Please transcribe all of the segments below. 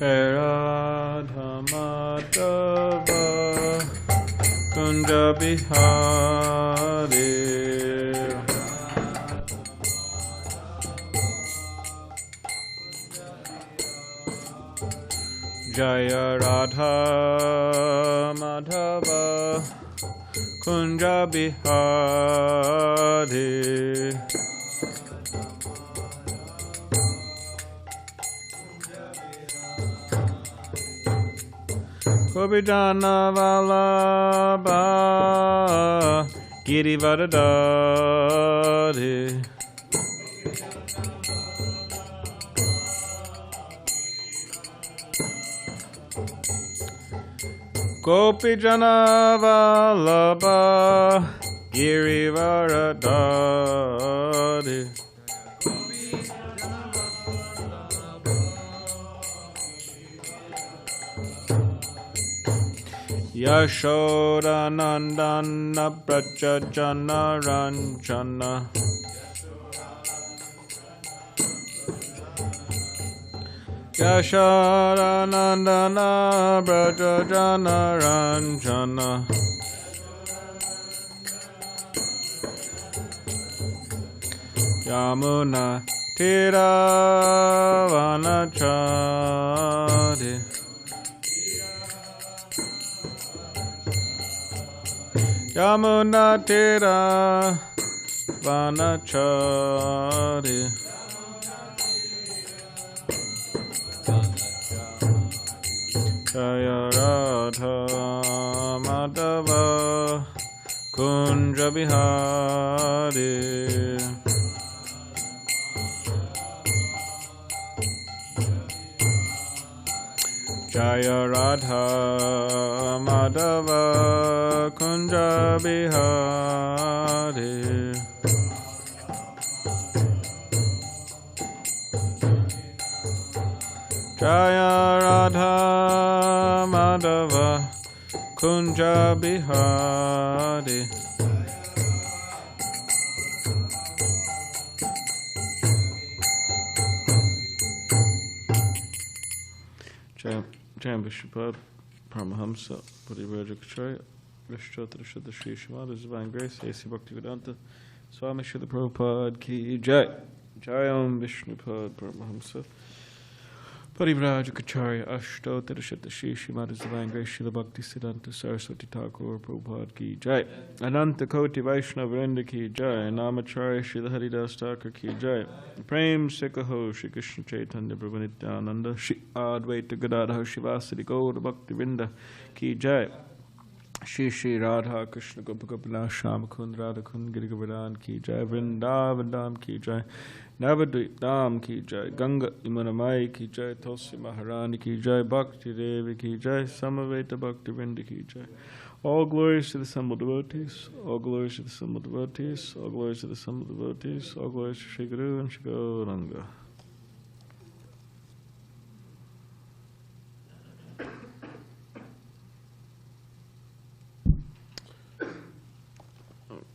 Radha Madhava Kunja Bihari Jaya Radha Madhava Kunja Bihari Gopijana Vallabha Girivardhari Gopijana Vallabha Girivardhari Yashoda Nandana Prachajana Ranjana Yashoda Nandana Prachajana Ranjana Yamuna Tiravanachari Yamuna Tiravanachari Jaya Radha Madhava Kunja Bihari Jaya Radha Madhava Kunja Bihari Jaya Radha Madhava Kunja Bihari Jai Vishnupad Paramahamsa Parivrajacharya Vishtottara Shuddha Shri Srimad Divine Grace HG Bhaktivinoda Swami Srila Prabhupada Ki Jai Jai Om Vishnupad Paramahamsa Parivrajacharya Ashtottara Shuddha Shri Srimad Divine Grace Srila Bhakti Siddhanta Saraswati Thakura Prabhupada Ki Jai Ananta Koti Vaishnava Vrinda Ki Jai Namacharya Srila Haridas Thakur Ki Jai Prem Sikaho Shri Krishna Chaitanya Prabhu Nityananda Shri Advaita Gadadhar Shivasadi Gaura Bhakti Vrinda Ki Jai Shri Shri Radha Krishna Gopa Gopinath Shama Kund Radha Kund Giri Govardhan Ki Jai Vrindavan Dham Ki Jai Navadvip Dham Ki Jai Ganga Imanamai Ki Jai Tulsi Maharani Ki Jai Bhakti Devi Ki Jai Samaveta Bhakti Vrinda Ki Jai All glories to the assembled devotees, all glories to the assembled devotees, all glories to the assembled devotees, all glories to Shri Guru and Shri Gauranga.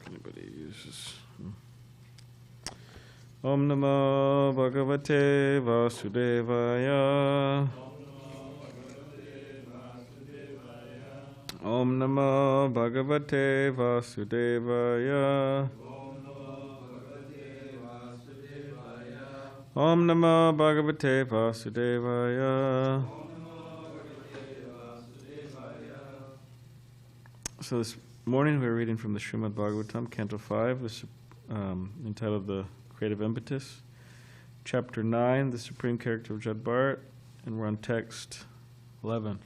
Anybody uses Om Namo Bhagavate Vasudevaya Om Namo Bhagavate Vasudevaya Om Namo Bhagavate Vasudevaya. So this morning we're reading from the Srimad Bhagavatam, Canto 5, entitled The Creative Impetus, Chapter 9, The Supreme Character of Jada Bharata, and we're on text 11.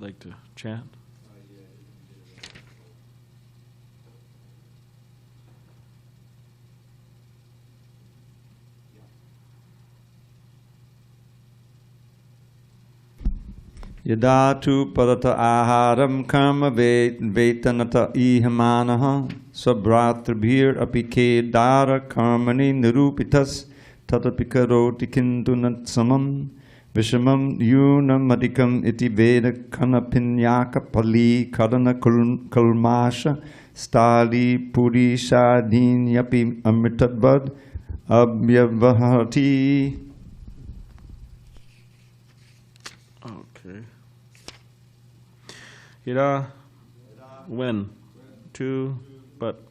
Like to chant? Yada tu padata aharam karma vetanata ihamanaha sabratrabhir apike dara karmani nirupitas tatapikaroti kintu natsamam vishamam yunam adhikam iti veda kanapinyaka pali kadana kalmasha stali purishadin yapi amritabad abhyavahati. Okay. Yada, when, to, but,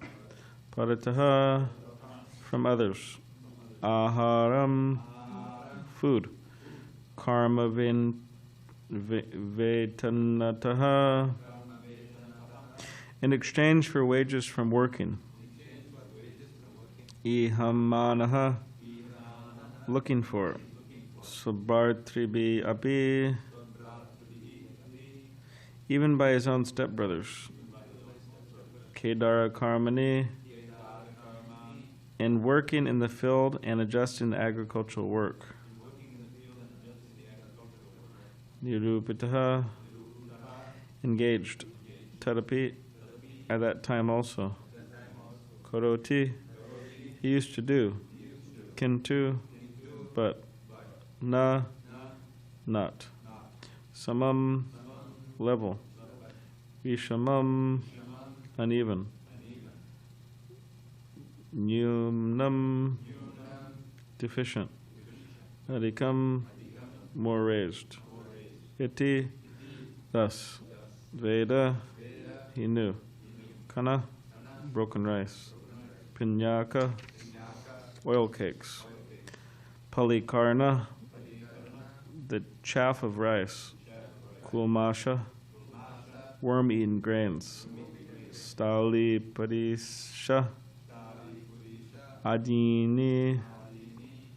parataha, from others, aharam, food, karma vetanataha, in exchange for wages from working, ihamanaha, looking for, sabartribi api, even by his own stepbrothers, kedara karmani, in working in the field and adjusting the agricultural work, nirupitaha, engaged, tadapi, at that time also, koroti, he used to do, kintu, but, na, not, samam, level, vishamam, uneven, nyumnam, deficient, adhikam, more raised, iti, thus, veda, he knew, kana, broken rice, pinyaka, oil cakes, palikarna, the chaff of rice, kulmasha, worm-eaten grains, stali padisha, adini,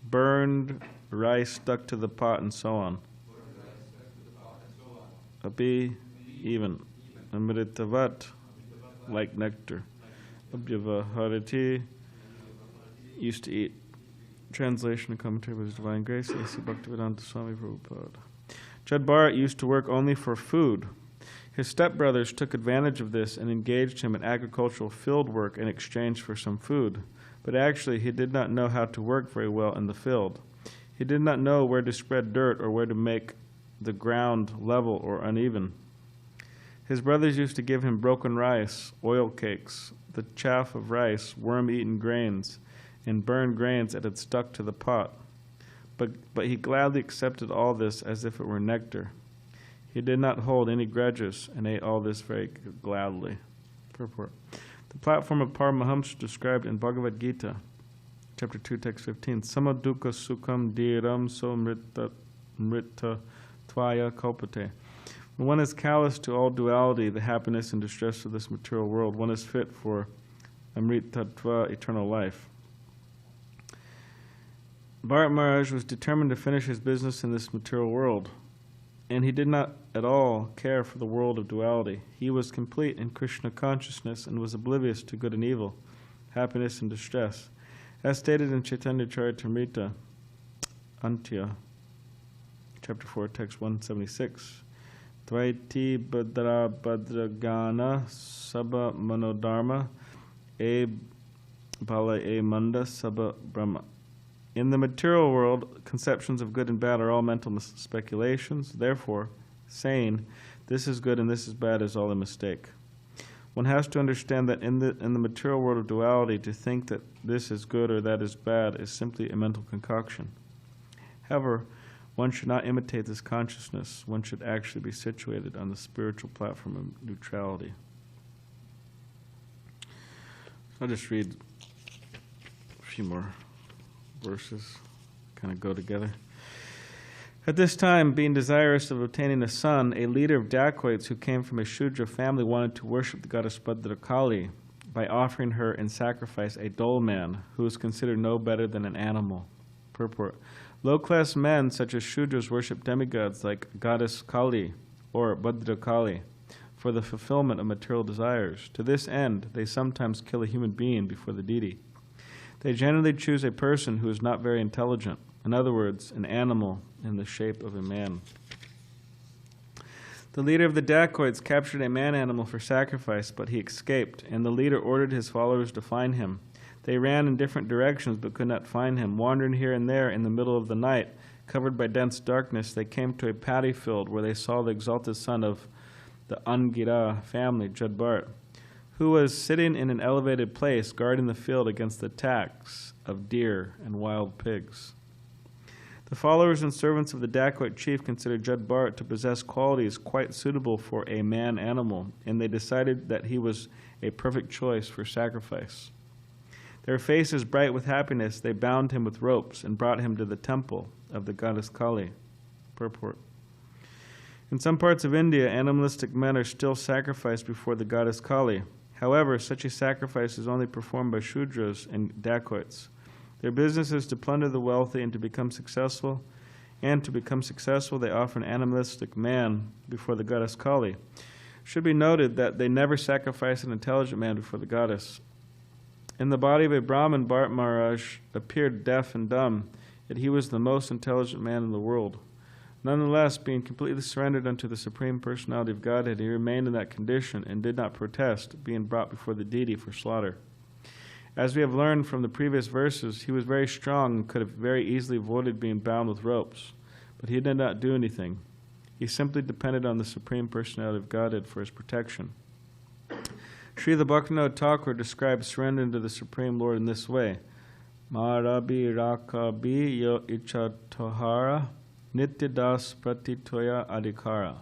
burned rice stuck to the pot, and so on. Api, even, amritavat, like nectar. Abhyavaharati, used to eat. Translation and commentary by His Divine Grace, HG Bhaktivinoda Thakura. Jada Bharata used to work only for food. His stepbrothers took advantage of this and engaged him in agricultural field work in exchange for some food. But actually, he did not know how to work very well in the field. He did not know where to spread dirt or where to make the ground level or uneven. His brothers used to give him broken rice, oil cakes, the chaff of rice, worm-eaten grains, and burned grains that had stuck to the pot. But he gladly accepted all this as if it were nectar. He did not hold any grudges and ate all this very gladly. Purport. The platform of Paramahamsa described in Bhagavad Gita, chapter 2, text 15, Samadukha sukham dhiram so mrita tuyā kalpate. When one is callous to all duality, the happiness and distress of this material world, one is fit for amritattva, eternal life. Bharat Maharaj was determined to finish his business in this material world, and he did not at all care for the world of duality. He was complete in Krishna consciousness and was oblivious to good and evil, happiness and distress. As stated in Chaitanya Charitamrita, Antya, chapter 4, text 176, Dvaiti Badra Badragana Sabha Manodharma E Bala E Manda Sabha Brahma. In the material world, conceptions of good and bad are all mental speculations. Therefore, saying this is good and this is bad is all a mistake. One has to understand that in the material world of duality, to think that this is good or that is bad is simply a mental concoction. However, one should not imitate this consciousness. One should actually be situated on the spiritual platform of neutrality. I'll just read a few more verses, kind of go together. At this time, being desirous of obtaining a son, a leader of Dacoits who came from a Shudra family wanted to worship the goddess Kalī by offering her in sacrifice a dull man who was considered no better than an animal. Purport. Low-class men such as Shudras worship demigods like goddess Kalī or Kalī for the fulfillment of material desires. To this end, they sometimes kill a human being before the deity. They generally choose a person who is not very intelligent, in other words, an animal in the shape of a man. The leader of the Dacoits captured a man-animal for sacrifice, but he escaped, and the leader ordered his followers to find him. They ran in different directions but could not find him. Wandering here and there in the middle of the night, covered by dense darkness, they came to a paddy field where they saw the exalted son of the Angirā family, Jada Bharata, who was sitting in an elevated place guarding the field against the attacks of deer and wild pigs. The followers and servants of the Dacoit chief considered Jada Bharata to possess qualities quite suitable for a man-animal, and they decided that he was a perfect choice for sacrifice. Their faces bright with happiness, they bound him with ropes and brought him to the temple of the goddess Kalī. Purport. In some parts of India, animalistic men are still sacrificed before the goddess Kalī. However, such a sacrifice is only performed by Shudras and Dacoits. Their business is to plunder the wealthy and to become successful. And to become successful, they offer an animalistic man before the goddess Kalī. It should be noted that they never sacrifice an intelligent man before the goddess. In the body of a Brahmin, Bharat Maharaj appeared deaf and dumb, yet he was the most intelligent man in the world. Nonetheless, being completely surrendered unto the Supreme Personality of Godhead, he remained in that condition and did not protest, being brought before the deity for slaughter. As we have learned from the previous verses, he was very strong and could have very easily avoided being bound with ropes, but he did not do anything. He simply depended on the Supreme Personality of Godhead for his protection. Srila Bhaktivinoda Thakura describes surrendering to the Supreme Lord in this way: Mārabi, rākhabi, yo icchā tohārā, nitya-dāsa-prati, tuyā, adhikārā.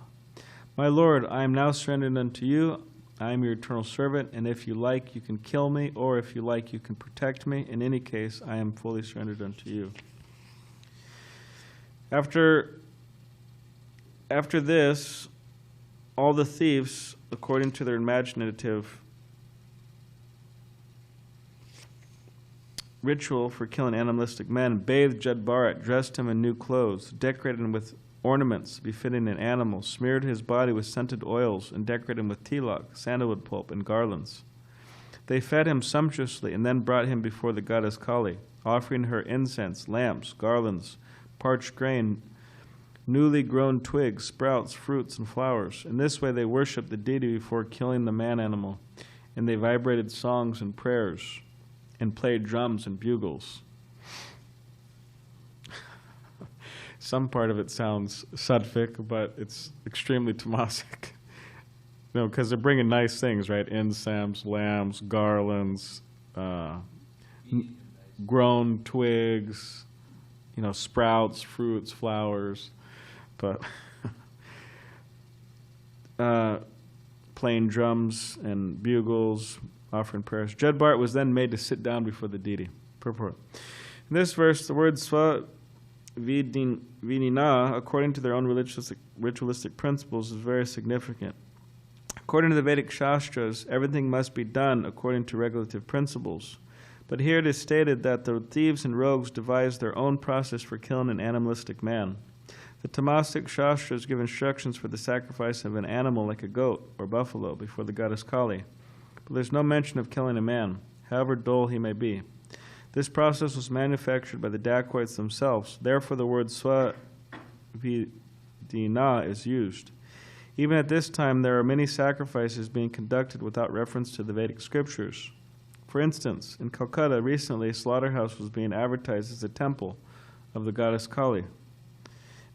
My Lord, I am now surrendered unto you. I am your eternal servant, and if you like, you can kill me, or if you like, you can protect me. In any case, I am fully surrendered unto you. After this, all the thieves, according to their imaginative ritual for killing animalistic men, bathed Jada Bharata, dressed him in new clothes, decorated him with ornaments befitting an animal, smeared his body with scented oils, and decorated him with tilak, sandalwood pulp, and garlands. They fed him sumptuously and then brought him before the goddess Kalī, offering her incense, lamps, garlands, parched grain, newly grown twigs, sprouts, fruits, and flowers. In this way they worshipped the deity before killing the man-animal, and they vibrated songs and prayers, and played drums and bugles. Some part of it sounds sattvic, but it's extremely tamasic. Because they're bringing nice things, right? Incense, lamps, garlands, grown twigs, sprouts, fruits, flowers, but playing drums and bugles, offering prayers. Jada Bharata was then made to sit down before the deity. Purport. In this verse, the word sva vidina, according to their own ritualistic principles, is very significant. According to the Vedic Shastras, everything must be done according to regulative principles. But here it is stated that the thieves and rogues devised their own process for killing an animalistic man. The Tamasic Shastras give instructions for the sacrifice of an animal like a goat or buffalo before the goddess Kalī. But there's no mention of killing a man, however dull he may be. This process was manufactured by the Dacoits themselves. Therefore, the word sva vidina is used. Even at this time, there are many sacrifices being conducted without reference to the Vedic scriptures. For instance, in Calcutta, recently, a slaughterhouse was being advertised as a temple of the goddess Kalī.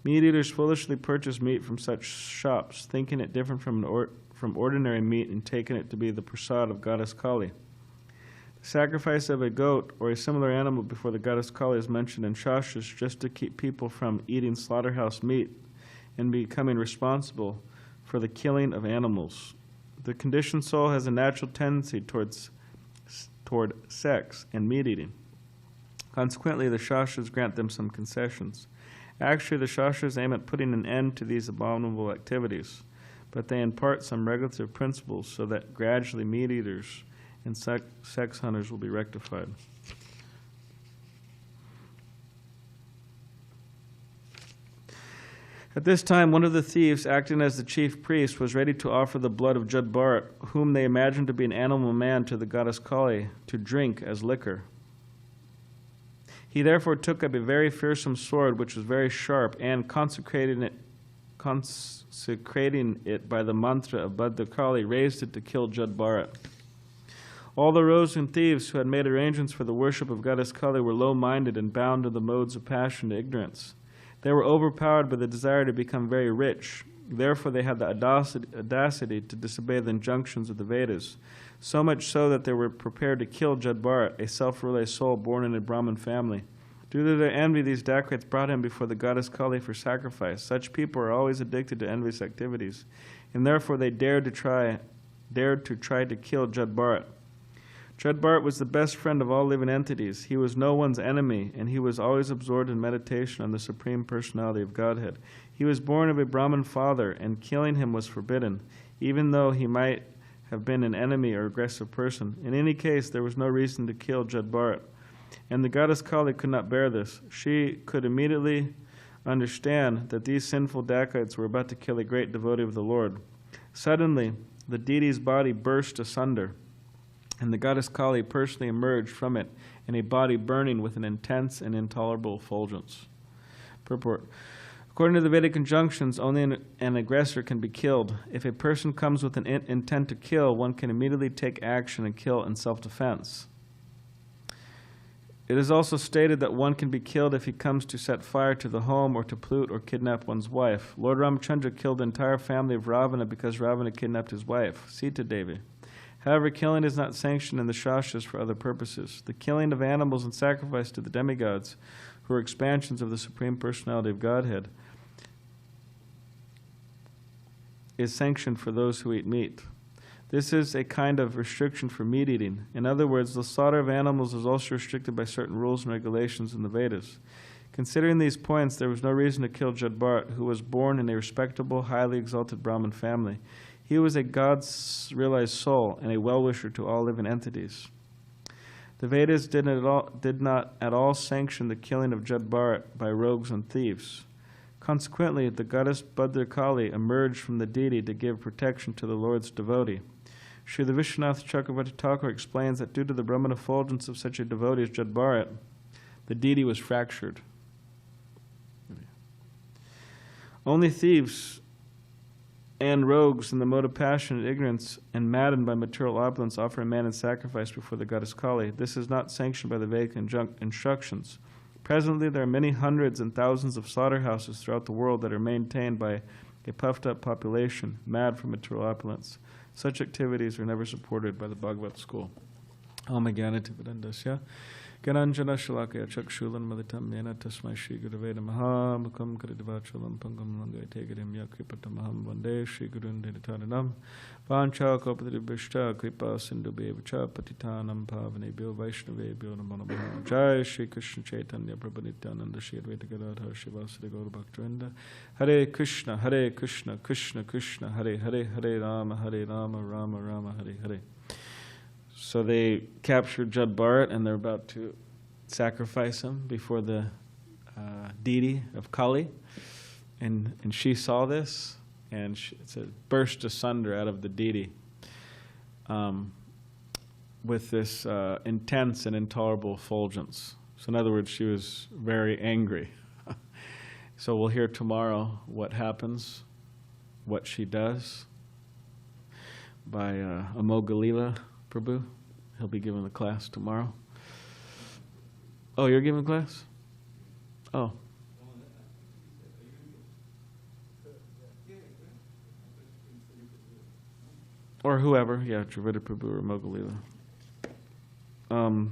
Meat eaters foolishly purchase meat from such shops, thinking it different from ordinary meat and taking it to be the prasad of goddess Kalī. The sacrifice of a goat or a similar animal before the goddess Kalī is mentioned in Shastras just to keep people from eating slaughterhouse meat and becoming responsible for the killing of animals. The conditioned soul has a natural tendency toward sex and meat eating. Consequently, the Shastras grant them some concessions. Actually, the Shastras aim at putting an end to these abominable activities, but they impart some regulative principles so that gradually meat eaters and sex hunters will be rectified. At this time, one of the thieves, acting as the chief priest, was ready to offer the blood of Jada Bharata, whom they imagined to be an animal man, to the goddess Kalī to drink as liquor. He therefore took up a very fearsome sword, which was very sharp, and consecrating it by the mantra of Kalī, raised it to kill Jada Bharata. All the rogues and thieves who had made arrangements for the worship of goddess Kalī were low-minded and bound to the modes of passion to ignorance. They were overpowered by the desire to become very rich. Therefore, they had the audacity to disobey the injunctions of the Vedas. so much so that they were prepared to kill Jada Bharata, a self-realized soul born in a Brahmin family. Due to their envy, these Dacoits brought him before the goddess Kalī for sacrifice. Such people are always addicted to envious activities, and therefore they dared to try to kill Jada Bharata. Jada Bharata was the best friend of all living entities. He was no one's enemy, and he was always absorbed in meditation on the Supreme Personality of Godhead. He was born of a Brahmin father, and killing him was forbidden, even though he might have been an enemy or aggressive person. In any case, there was no reason to kill Jada Bharata. And the goddess Kalī could not bear this. She could immediately understand that these sinful Dacoits were about to kill a great devotee of the Lord. Suddenly, the deity's body burst asunder, and the goddess Kalī personally emerged from it in a body burning with an intense and intolerable effulgence. Purport. According to the Vedic injunctions, only an aggressor can be killed. If a person comes with an intent to kill, one can immediately take action and kill in self-defense. It is also stated that one can be killed if he comes to set fire to the home or to pollute or kidnap one's wife. Lord Ramachandra killed the entire family of Ravana because Ravana kidnapped his wife, Sita Devi. However, killing is not sanctioned in the Shastras for other purposes. The killing of animals and sacrifice to the demigods, who are expansions of the Supreme Personality of Godhead, is sanctioned for those who eat meat. This is a kind of restriction for meat eating. In other words, the slaughter of animals is also restricted by certain rules and regulations in the Vedas. Considering these points, there was no reason to kill Jada Bharata, who was born in a respectable, highly exalted Brahmin family. He was a God-realized soul and a well-wisher to all living entities. The Vedas did not at all sanction the killing of Jada Bharata by rogues and thieves. Consequently, the goddess Bhadra Kalī emerged from the deity to give protection to the Lord's devotee. Srila Vishwanath Chakravarti Thakur explains that due to the Brahman effulgence of such a devotee as Jada Bharata, the deity was fractured. Only thieves and rogues in the mode of passion and ignorance and maddened by material opulence offer a man in sacrifice before the goddess Kalī. This is not sanctioned by the Vedic instructions. Presently, there are many hundreds and thousands of slaughterhouses throughout the world that are maintained by a puffed-up population, mad for material opulence. Such activities are never supported by the Bhagavad school. Om Jnanati Vidandasya Gyananjana Shalakaya Chakshulan Malitam Yena Tasmai Shri Gurave Namaha Mukam Karidivachalam Pangam Langai Tegadim Yakripatamaham Vande Shri Gurun Ditaranam Vancha Kopadribishta Kripa Sindhu Bevacha Patitanam Pavanebhyo Vaishnavebhyo Namo Namaha Jai Shri Krishna Chaitanya Prabhu Nityananda Shri Advaita Gadadhar Shivasari Gaura Bhaktivinoda Hare Krishna Krishna Krishna Hare Hare Hare Rama Rama Rama Hare Hare. So they captured Jada Bharata and they're about to sacrifice him before the deity of Kalī. And she saw this and it said, burst asunder out of the deity with this intense and intolerable effulgence. So in other words, she was very angry. So we'll hear tomorrow what happens, what she does by Amogalila Prabhu. He'll be giving the class tomorrow. Oh, you're giving class? Oh. Or whoever, yeah, Dravida Prabhu or Mogalila.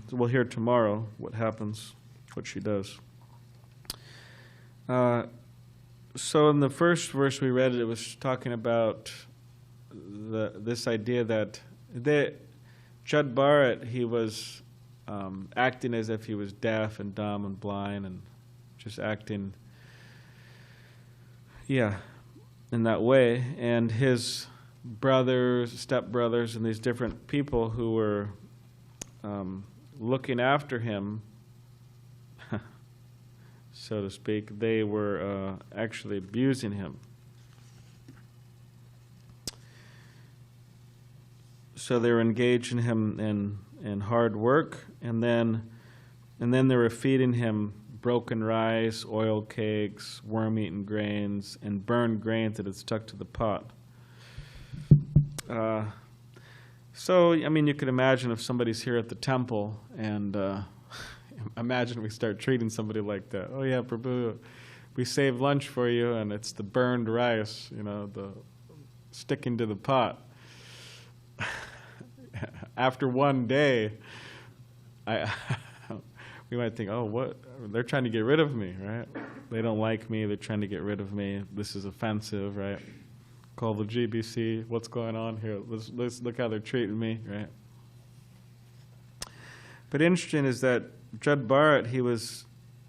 So we'll hear tomorrow what happens, what she does. So in the first verse we read, it was talking about this idea that Jada Bharata, he was acting as if he was deaf and dumb and blind and just acting, in that way. And his brothers, stepbrothers, and these different people who were looking after him, so to speak, they were actually abusing him. So they were engaging him in hard work, and then they were feeding him broken rice, oil cakes, worm-eaten grains, and burned grains that had stuck to the pot. So, I mean, you could imagine if somebody's here at the temple, and imagine we start treating somebody like that. Oh yeah, Prabhu, we saved lunch for you, and it's the burned rice, the sticking to the pot. after one day, we might think, oh, what? They're trying to get rid of me, right? They don't like me. They're trying to get rid of me. This is offensive, right? Call the GBC. What's going on here? Let's look how they're treating me, right? But interesting is that Jada Bharata, he was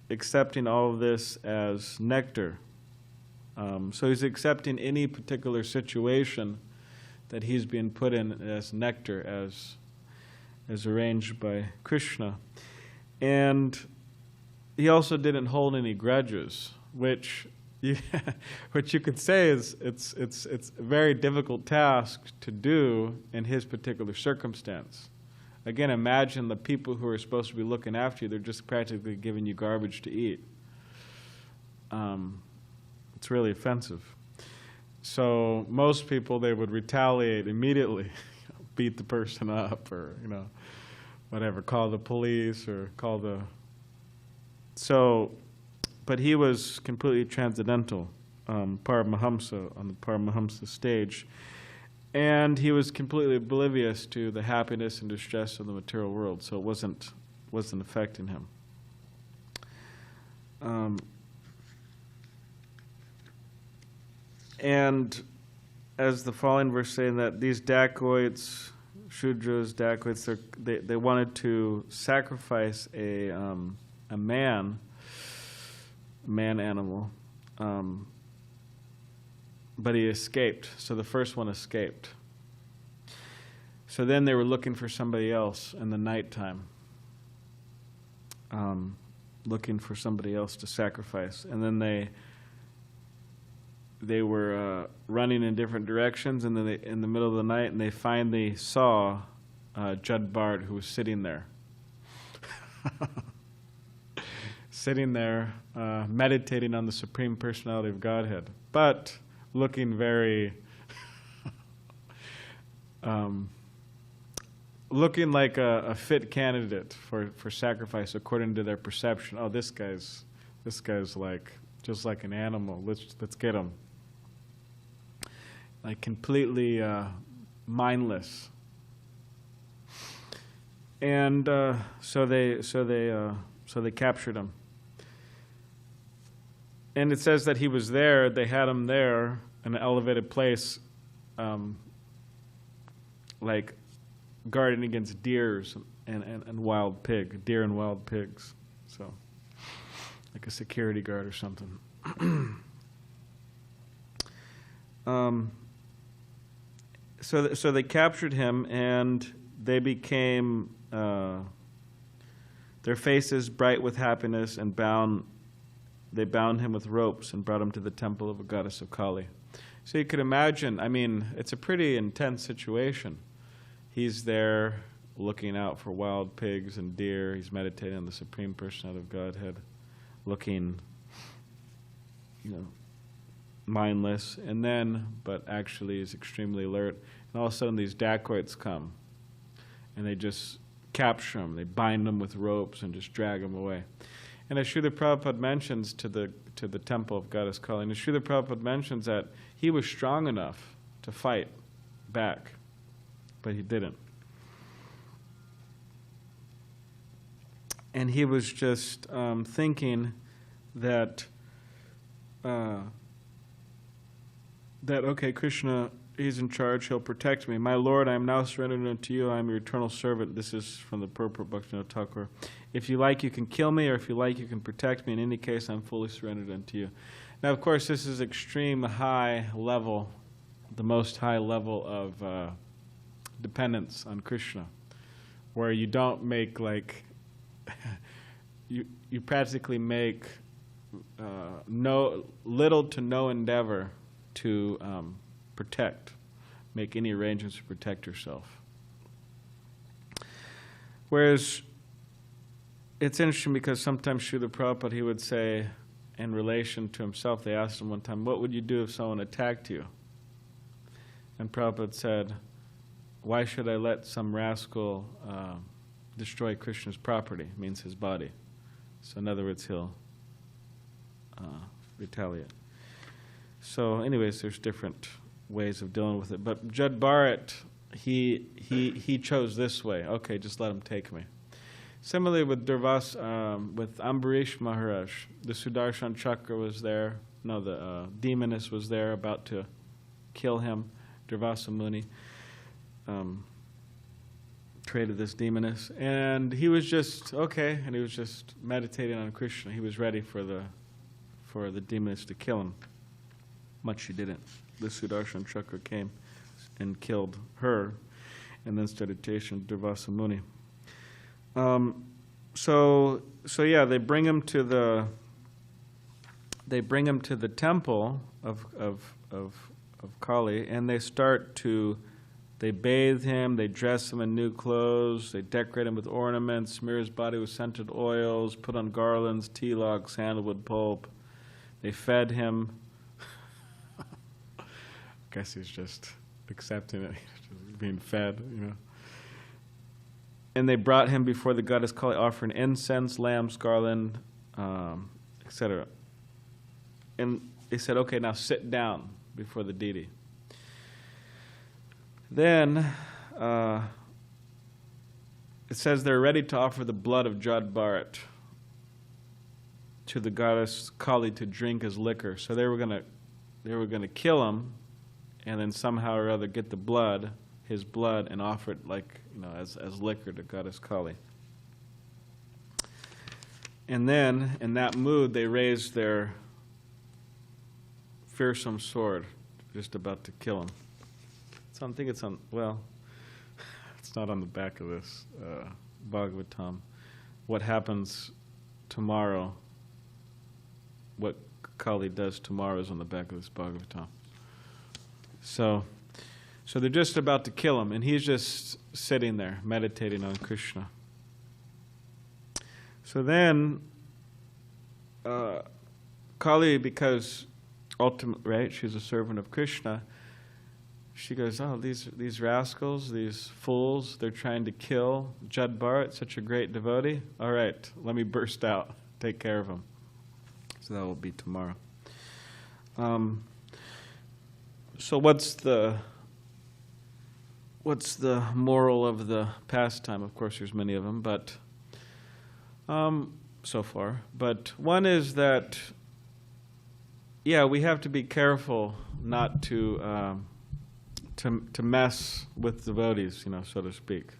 accepting all of this as nectar. So he's accepting any particular situation that he's being put in as nectar, as arranged by Krishna. And he also didn't hold any grudges, which you could say is it's a very difficult task to do in his particular circumstance. Again, imagine the people who are supposed to be looking after you, they're just practically giving you garbage to eat. It's really offensive. So most people, they would retaliate immediately, beat the person up, or whatever, call the police or call the... So, but he was completely transcendental, Paramahamsa, on the Paramahamsa stage. And he was completely oblivious to the happiness and distress of the material world, so it wasn't affecting him. And as the following verse saying that these Dacoits, Shudras, Dacoits, they wanted to sacrifice a man animal, but he escaped. So the first one escaped. So then they were looking for somebody else in the nighttime, looking for somebody else to sacrifice. And then they were running in different directions, and then in the middle of the night, and they finally saw Jada Bharata, who was sitting there. Sitting there, meditating on the Supreme Personality of Godhead, but looking very, looking like a fit candidate for sacrifice according to their perception. Oh, this guy's like just like an animal. Let's get him. Like completely mindless. And so they captured him. And it says that he was there, they had him there in an elevated place, like guarding against deer and wild deer and wild pigs. So, like a security guard or something. So they captured him, and they became, their faces bright with happiness, and they bound him with ropes and brought him to the temple of a goddess of Kalī. So you could imagine, I mean, it's a pretty intense situation. He's there looking out for wild pigs and deer. He's meditating on the Supreme Personality of Godhead, looking, mindless, but actually is extremely alert. And all of a sudden these Dacoits come, and they just capture him. They bind him with ropes and just drag him away. And as Srila Prabhupada mentions to the temple of Goddess Kalī, and Srila Prabhupada mentions that he was strong enough to fight back, but he didn't. And he was just thinking that okay, Krishna, he's in charge, he'll protect me. My Lord, I am now surrendered unto you, I am your eternal servant. This is from the purport of Bhaktivinoda Thakura. If you like, you can kill me, or if you like, you can protect me. In any case, I'm fully surrendered unto you. Now, of course, this is extreme high level, the most high level of dependence on Krishna, where you don't make like, you practically make little to no endeavor to make any arrangements to protect yourself. Whereas it's interesting because sometimes Srila Prabhupada, he would say, in relation to himself, they asked him one time, what would you do if someone attacked you? And Prabhupada said, why should I let some rascal destroy Krishna's property? It means his body. So in other words, he'll retaliate. So anyways, there's different ways of dealing with it. But Jada Bharata, he chose this way. Okay, just let him take me. Similarly with with Ambarish Maharaj, the Sudarshan Chakra was there. No, the demoness was there, about to kill him. Durvasa Muni created this demoness, and he was just okay, and he was just meditating on Krishna. He was ready for the demoness to kill him. Much she didn't. The Sudarshan Chakra came and killed her, and then started chasing Durvasa Muni. So yeah, they bring him to the temple of Kalī, and they bathe him, they dress him in new clothes, they decorate him with ornaments, smear his body with scented oils, put on garlands, tea logs, sandalwood pulp. They fed him. I guess he's just accepting it, just being fed, you know. And they brought him before the goddess Kalī, offering incense, lamb's garland, etc. And they said, okay, now sit down before the deity. Then it says they're ready to offer the blood of Jada Bharata to the goddess Kalī to drink as liquor. So they were gonna kill him, and then somehow or other get the blood, his blood, and offer it as liquor to goddess Kalī. And then in that mood they raised their fearsome sword, just about to kill him. So I think it's on, well, it's not on the back of this Bhagavatam. What happens tomorrow, what Kalī does tomorrow is on the back of this Bhagavatam. So they're just about to kill him, and he's just sitting there meditating on Krishna. So then Kalī, because ultimately, right, she's a servant of Krishna, she goes, oh, these rascals, these fools, they're trying to kill Jada Bharata, such a great devotee. All right, let me burst out, take care of him. So that will be tomorrow. So what's the moral of the pastime? Of course, there's many of them, but so far. But one is that, yeah, we have to be careful not to mess with devotees, so to speak.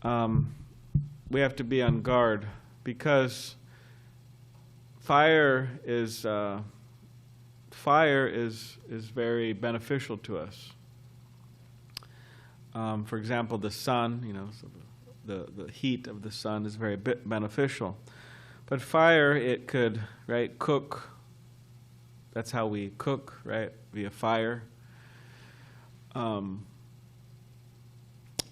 We have to be on guard, because fire is very beneficial to us. For example, the sun, so the heat of the sun is very beneficial. But fire, it could, right, cook. That's how we cook, right, via fire.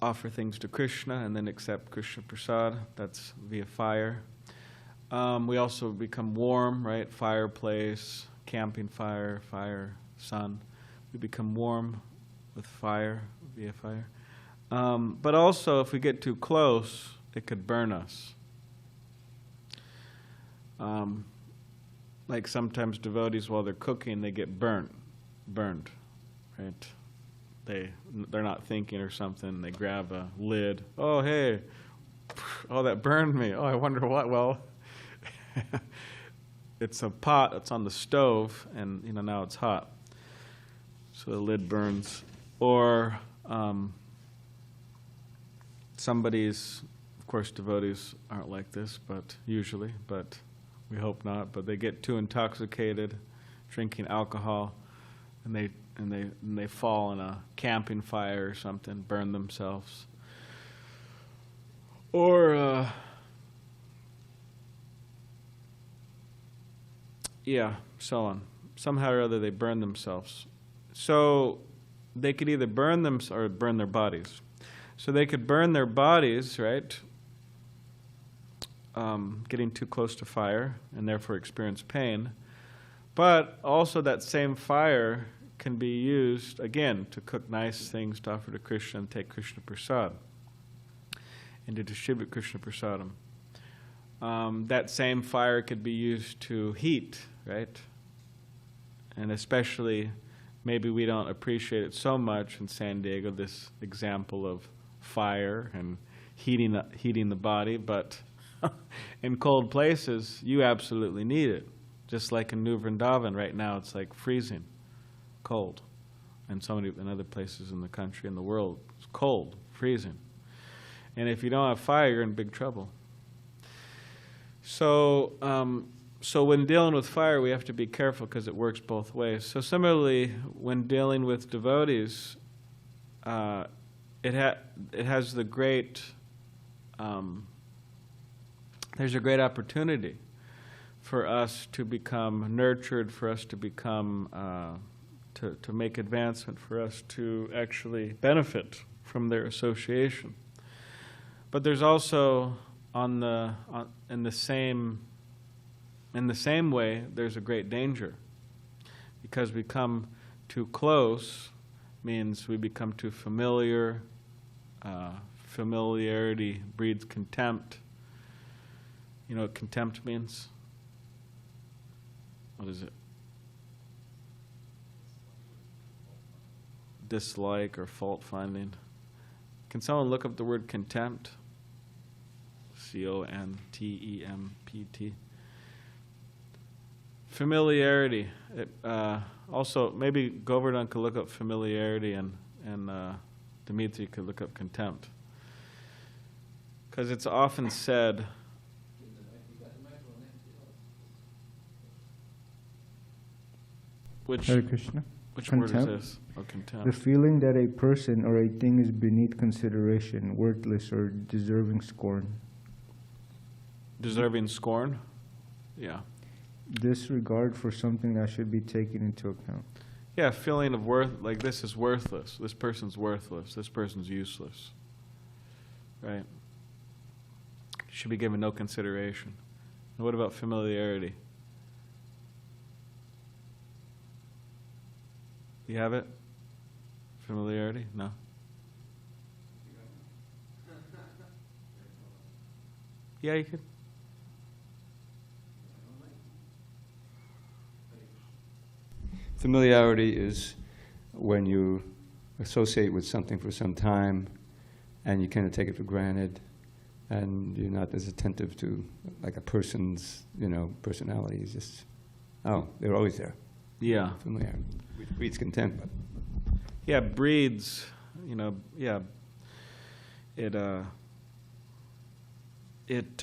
Offer things to Krishna and then accept Krishna Prasad. That's via fire. We also become warm, right? Fireplace, camping fire, sun. We become warm with fire, via fire. But also, if we get too close, it could burn us. Like sometimes devotees, while they're cooking, they get burned, right? They're not thinking or something. They grab a lid. Oh, hey, oh, that burned me. Oh, I wonder what. Well, it's a pot. It's on the stove, and now it's hot, so the lid burns. Or somebody's, of course, devotees aren't like this, but usually, but we hope not. But they get too intoxicated, drinking alcohol, and they fall in a camping fire or something, burn themselves. Or yeah, so on. Somehow or other they burn themselves. So they could either burn them or burn their bodies. So they could burn their bodies, right? Getting too close to fire and therefore experience pain. But also that same fire can be used, again, to cook nice things to offer to Krishna and take Krishna Prasad and to distribute Krishna Prasadam. That same fire could be used to heat, right? And especially maybe we don't appreciate it so much in San Diego, this example of fire and heating the body, but in cold places, you absolutely need it. Just like in New Vrindavan right now, it's like freezing cold. And so many in other places in the country and the world, it's cold, freezing. And if you don't have fire, you're in big trouble. So when dealing with fire, we have to be careful because it works both ways. So similarly, when dealing with devotees, it has the great, there's a great opportunity for us to become nurtured, for us to become, to make advancement, for us to actually benefit from their association. But there's also, in the same way, there's a great danger. Because we come too close means we become too familiar. Familiarity breeds contempt. You know what contempt means? What is it? Dislike or fault finding. Can someone look up the word contempt? C-O-N-T-E-M-P-T. Familiarity. Also, maybe Govardhan could look up familiarity, and Dimitri could look up contempt. Because it's often said, Hare Krishna. Which Contempt. word is this? Oh, contempt. The feeling that a person or a thing is beneath consideration, worthless, or deserving scorn. Deserving scorn? Yeah. Disregard for something that should be taken into account. Yeah, feeling of worth, like this is worthless. This person's worthless. This person's useless. Right? Should be given no consideration. And what about familiarity? You have it? Familiarity? No? Yeah, you could. Familiarity is when you associate with something for some time and you kind of take it for granted and you're not as attentive to like a person's, personality. It's just, oh, they're always there. Yeah. Familiarity, which breeds contempt. But yeah, breeds, yeah. It's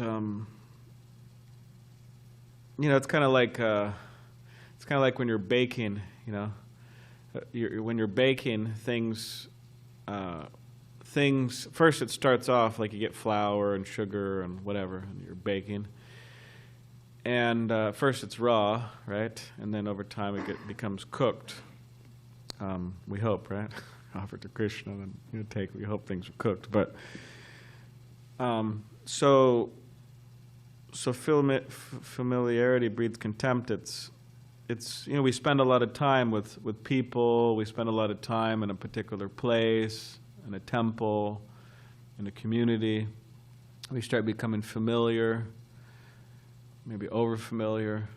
kind of like when you're baking, when you're baking things, first it starts off like you get flour and sugar and whatever, and you're baking. And first it's raw, right? And then over time it becomes cooked. We hope, right? Offer to Krishna and we hope things are cooked. But so familiarity breeds contempt. It's we spend a lot of time with people. We spend a lot of time in a particular place, in a temple, in a community. We start becoming familiar, maybe over-familiar,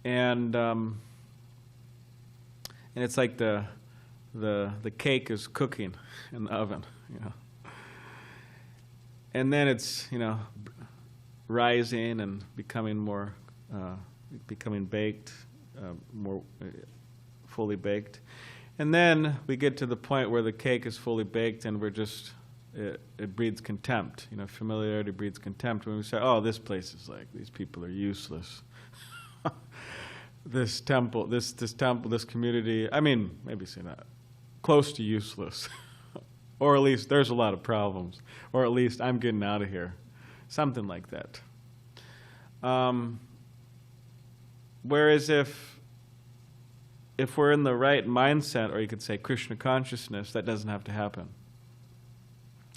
and it's like the cake is cooking in the oven, and then it's rising and becoming more becoming baked, more fully baked, and then we get to the point where the cake is fully baked and we're just it breeds contempt. Familiarity breeds contempt when we say, oh, this place is like, these people are useless. This temple, this community, maybe say that, close to useless. Or at least there's a lot of problems. Or at least I'm getting out of here. Something like that. Whereas if we're in the right mindset, or you could say Krishna consciousness, that doesn't have to happen.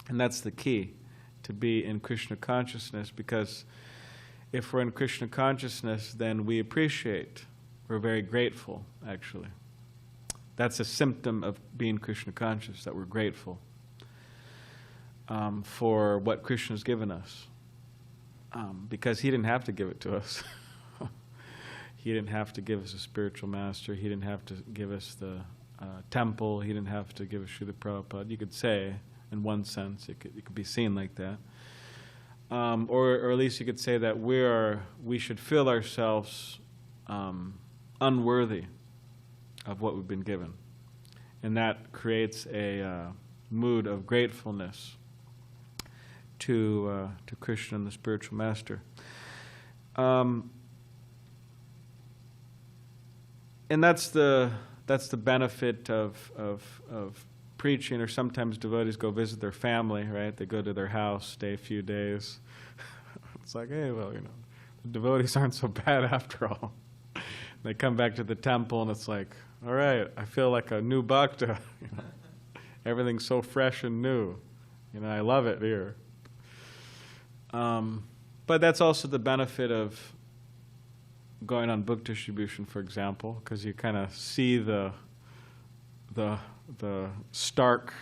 And that's the key, to be in Krishna consciousness, because if we're in Krishna consciousness, then we appreciate. We're very grateful, actually. That's a symptom of being Krishna conscious, that we're grateful for what Krishna's given us. Because he didn't have to give it to us. He didn't have to give us a spiritual master. He didn't have to give us the temple. He didn't have to give us Srila Prabhupada. You could say, in one sense, it could be seen like that. Or at least you could say that we should feel ourselves unworthy of what we've been given. And that creates a mood of gratefulness to Krishna and the spiritual master. And that's the benefit of preaching. Or sometimes devotees go visit their family, right? They go to their house, stay a few days. It's like, hey, well, the devotees aren't so bad after all. They come back to the temple, and it's like, all right, I feel like a new bhakta. Everything's so fresh and new. I love it here. But that's also the benefit of going on book distribution, for example, because you kind of see the stark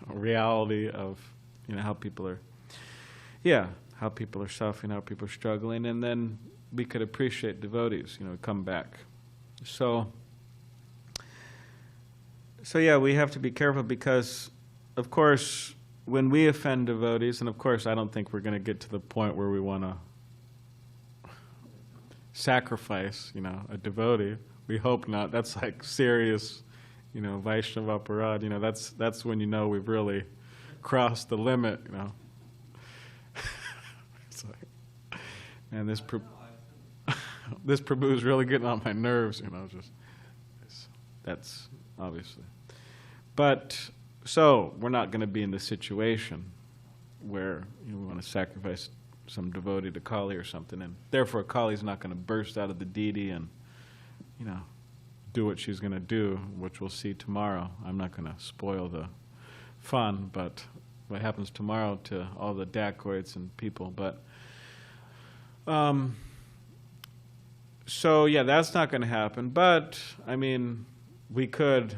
reality of how people are, how people are suffering, how people are struggling, and then we could appreciate devotees, come back. So yeah, we have to be careful because, of course, when we offend devotees, and of course I don't think we're going to get to the point where we want to sacrifice, a devotee. We hope not. That's like serious, Vaishnava aparad. That's when we've really crossed the limit. It's like, man, this Prabhu is really getting on my nerves. That's obviously. But so we're not going to be in the situation where we want to sacrifice some devotee to Kalī or something, and therefore Kali's not going to burst out of the deity and do what she's going to do, which we'll see tomorrow. I'm not going to spoil the fun, but what happens tomorrow to all the Dacoits and people. But so yeah, that's not going to happen. But I mean, we could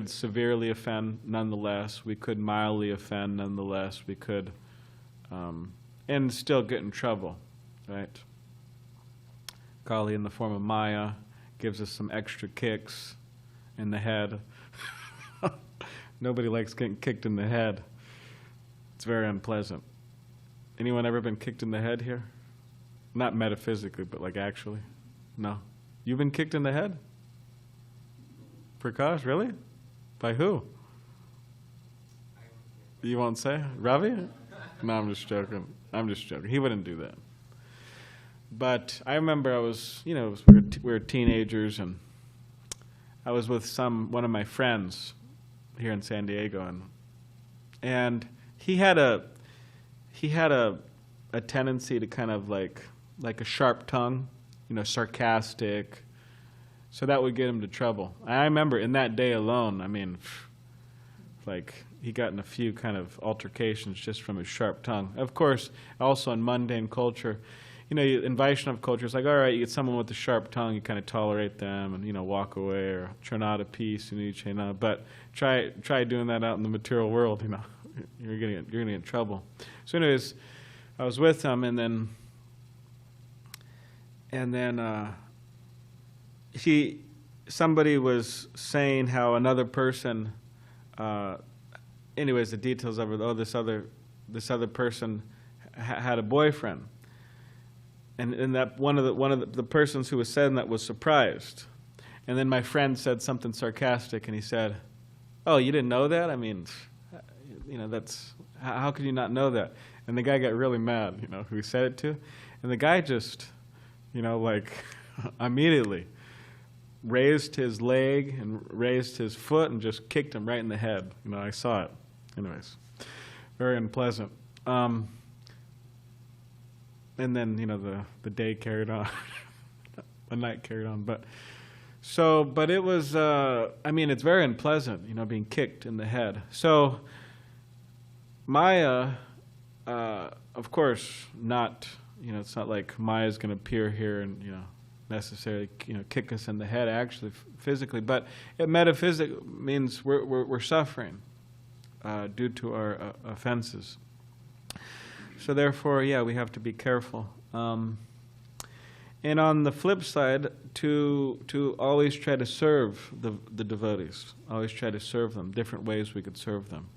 severely offend nonetheless. We could mildly offend nonetheless. We could, and still get in trouble, right? Kalī, in the form of Maya, gives us some extra kicks in the head. Nobody likes getting kicked in the head. It's very unpleasant. Anyone ever been kicked in the head here? Not metaphysically, but like actually? No. You've been kicked in the head? Prakash, really? By who? You won't say? Ravi? No, I'm just joking. He wouldn't do that. But I remember I was, we were teenagers, and I was with one of my friends here in San Diego, and he had a tendency to kind of like a sharp tongue, sarcastic. So that would get him to trouble. I remember in that day alone, I mean, like he got in a few kind of altercations just from his sharp tongue. Of course, also in mundane culture, in Vaishnava culture, it's like, all right, you get someone with a sharp tongue, you kind of tolerate them and, walk away or turn out a piece, but try doing that out in the material world, you're gonna get in trouble. So anyways, I was with him, and then somebody was saying how another person, anyways, the details of it, this other person had a boyfriend. And that one of the persons who was saying that was surprised. And then my friend said something sarcastic, and he said, "Oh, you didn't know that? I mean, that's, how could you not know that?" And the guy got really mad, who he said it to. And the guy just, immediately raised his leg and raised his foot and just kicked him right in the head. I saw it. Anyways, very unpleasant. And then, the day carried on, the night carried on. But it was, it's very unpleasant, being kicked in the head. So Maya, of course, not, it's not like Maya's going to appear here and, necessarily, kick us in the head, actually, physically. But it metaphysically means we're suffering due to our offenses. So therefore, yeah, we have to be careful. And on the flip side, to always try to serve the devotees, always try to serve them, different ways we could serve them.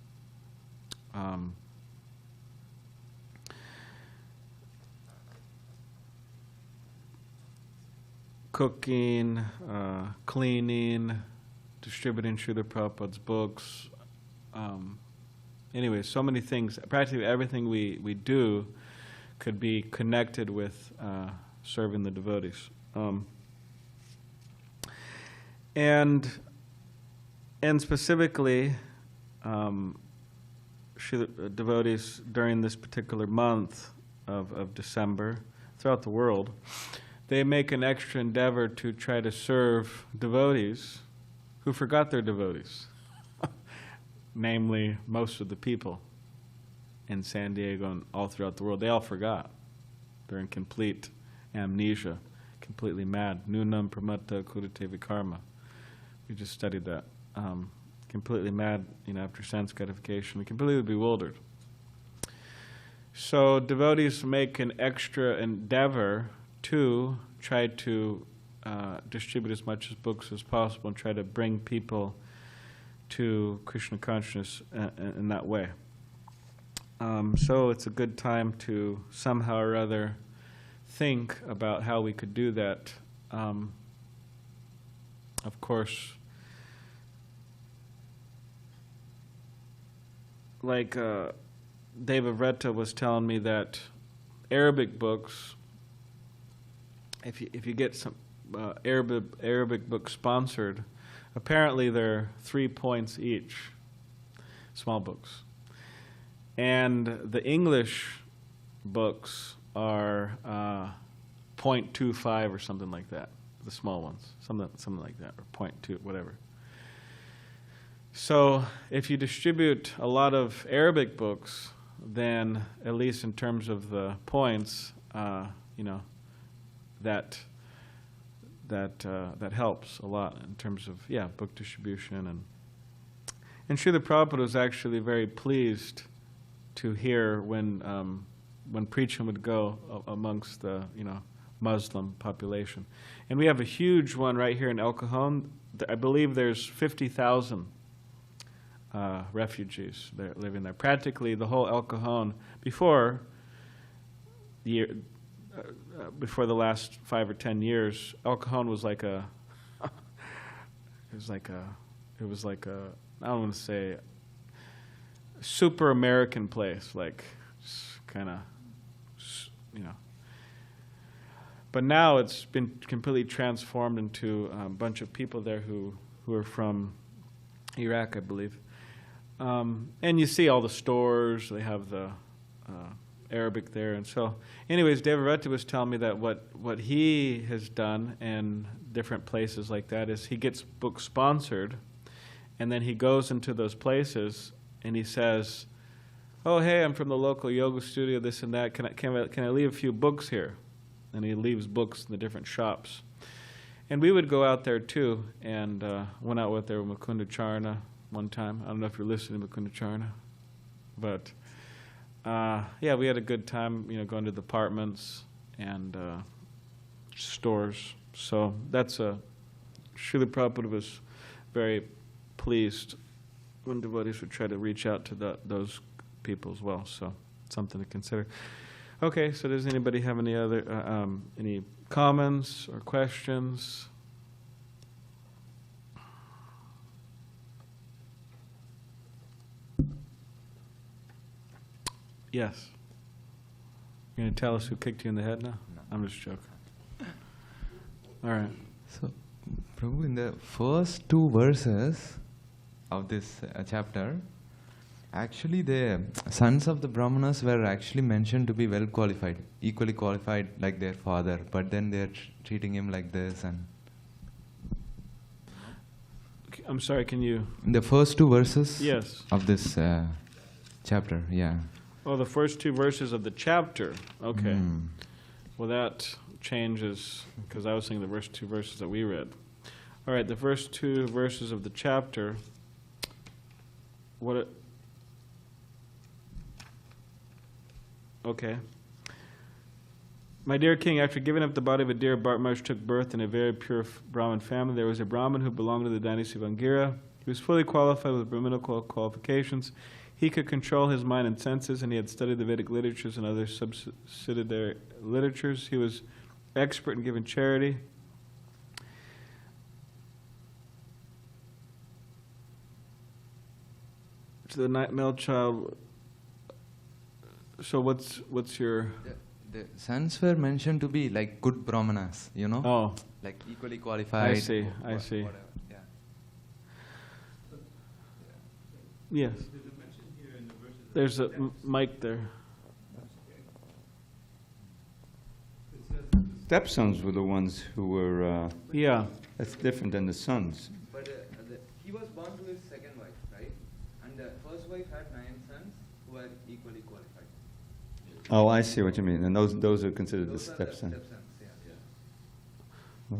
Cooking, cleaning, distributing Srila Prabhupada's books. Anyway, so many things. Practically everything we do could be connected with serving the devotees. And specifically, devotees during this particular month of December, throughout the world, they make an extra endeavor to try to serve devotees who forgot their devotees. Namely, most of the people in San Diego and all throughout the world, they all forgot. They're in complete amnesia, completely mad. Nunam pramata kurate vikarma. We just studied that. Completely mad, after sense gratification, completely bewildered. So devotees make an extra endeavor to try to distribute as much books as possible and try to bring people to Krishna consciousness in that way. So it's a good time to somehow or other think about how we could do that. Of course, like Jada Bharata was telling me that Arabic books, if you get some Arabic books sponsored, apparently they're 3 points each, small books. And the English books are 0.25 or something like that, the small ones, something like that, or 0.2, whatever. So if you distribute a lot of Arabic books, then at least in terms of the points, that helps a lot in terms of book distribution. And Srila Prabhupada was actually very pleased to hear when preaching would go amongst the Muslim population. And we have a huge one right here in El Cajon. I believe there's 50,000 refugees that living there. Practically the whole El Cajon before the last 5 or 10 years, El Cajon was like a I don't want to say super American place, like kind of, But now it's been completely transformed into a bunch of people there who are from Iraq, I believe. And you see all the stores, they have the Arabic there. And so, anyways, Jada Bharata was telling me that what he has done in different places like that is he gets books sponsored, and then he goes into those places and he says, "Oh, hey, I'm from the local yoga studio, this and that. Can I leave a few books here?" And he leaves books in the different shops. And we would go out there too, and went out with Mukunda Charna one time. I don't know if you're listening to Mukunda Charna, but we had a good time, going to the apartments and stores. So that's Srila Prabhupada was very pleased when devotees would try to reach out to those people as well. So something to consider. Okay, so does anybody have any other any comments or questions? Yes. You're going to tell us who kicked you in the head now? No. I'm just joking. All right. So, Prabhu, in the first 2 verses of this chapter, actually the sons of the Brahmanas were actually mentioned to be well qualified, equally qualified like their father, but then they're treating him like this. And I'm sorry, can you... in the first 2 verses Yes. of this chapter, yeah. Oh, the first 2 verses of the chapter. Okay. Mm. Well, that changes, because I was saying the first 2 verses that we read. All right, the first 2 verses of the chapter. Okay. My dear king, after giving up the body of a deer, Bharat Maharaj took birth in a very pure Brahmin family. There was a Brahmin who belonged to the dynasty of Angira. He was fully qualified with Brahminical qualifications. He could control his mind and senses, and he had studied the Vedic literatures and other subsidiary literatures. He was expert in giving charity. To the male child. So what's your... The sons were mentioned to be like good brahmanas, you know? Oh. Like equally qualified. I see. Whatever. Yeah. Yes. There's a mic there. Stepsons were the ones who were... Yeah. That's different than the sons. But he was born to his second wife, right? And the first wife had 9 sons who were equally qualified. Oh, I see what you mean. And those are considered the stepsons. Yeah.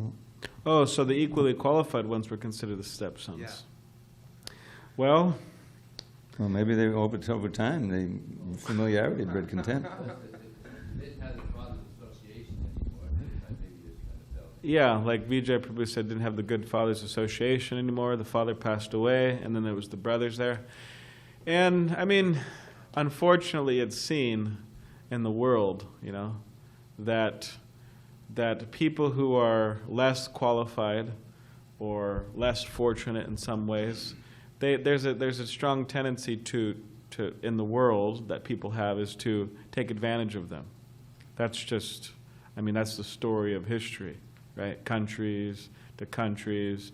Oh, so the equally qualified ones were considered the stepsons. Yeah. Well, Maybe they over time, familiarity bred contempt. yeah, like Vijay Prabhu said, didn't have the good father's association anymore. The father passed away, and then there was the brothers there. And, I mean, unfortunately, it's seen in the world, you know, that people who are less qualified or less fortunate in some ways, there's a strong tendency to in the world that people have is to take advantage of them. That's just, I mean, that's the story of history, right? Countries to countries,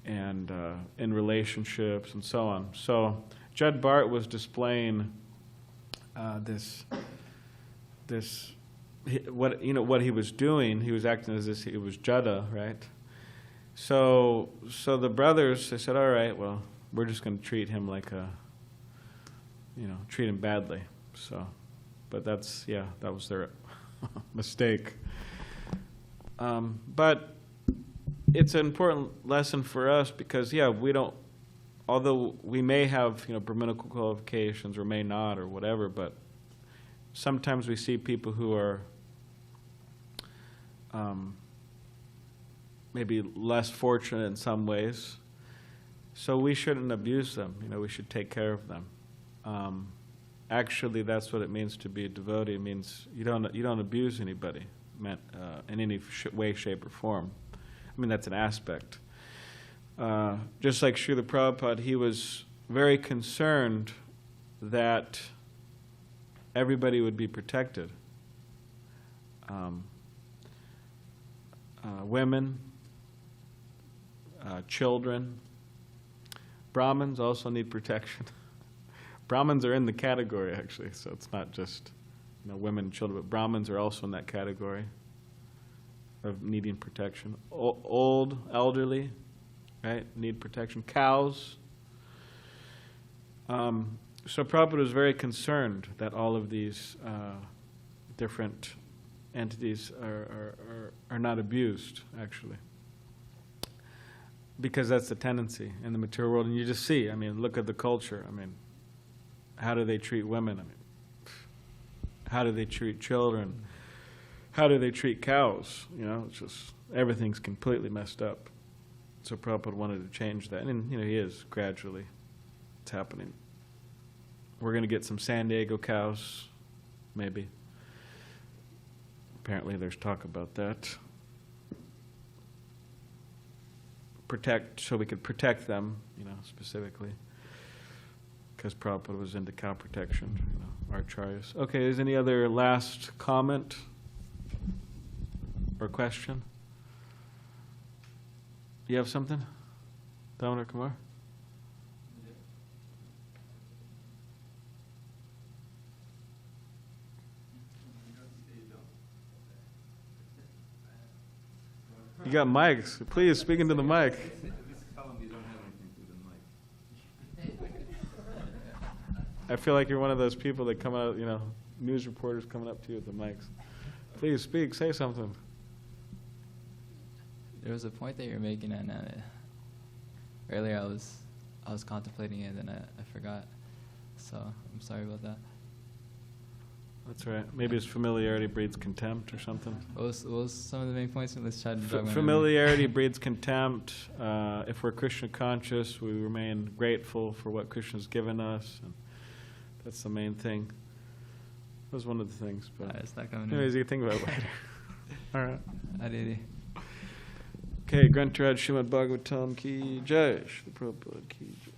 and in relationships and so on. So Jada Bharata was displaying what he was doing. He was acting as if it was Jada, right? So the brothers, they said, all right, well, we're just going to treat him like treat him badly. So, but that was their mistake. But it's an important lesson for us because, we don't, although we may have, Brahminical qualifications or may not or whatever, but sometimes we see people who are maybe less fortunate in some ways, so we shouldn't abuse them. We should take care of them. Actually, that's what it means to be a devotee. It means you don't abuse anybody in any way, shape, or form. I mean, that's an aspect. Just like Srila Prabhupada, he was very concerned that everybody would be protected. Women, children. Brahmins also need protection. Brahmins are in the category, actually, so it's not just women and children, but Brahmins are also in that category of needing protection. Old, elderly, right, need protection. Cows. So Prabhupada was very concerned that all of these different entities are not abused, actually, because that's the tendency in the material world. And you just see, look at the culture. How do they treat women? How do they treat children? How do they treat cows? It's just, everything's completely messed up. So Prabhupada wanted to change that. And, he is gradually. It's happening. We're going to get some San Diego cows, maybe. Apparently there's talk about that. So we could protect them, specifically. Because Prabhupada was into cow protection, acharyas. Okay, is any other last comment or question? You have something? Damodar Kumar? You got mics. Please speak into the mic. I feel like you're one of those people that come out, news reporters coming up to you with the mics. Please speak, say something. There was a point that you're making, and earlier I was contemplating it, and I forgot. So I'm sorry about that. That's right. Maybe it's familiarity breeds contempt or something. What was some of the main points? Let's try to jog my memory. Familiarity breeds contempt. If we're Krishna conscious, we remain grateful for what Krishna's given us. And that's the main thing. That was one of the things. But It's not coming anyways, you can think about it later. All right. Aditi. Okay, Grantaraj Srimad Bhagavatam ki jai. Srila Prabhupada ki jai.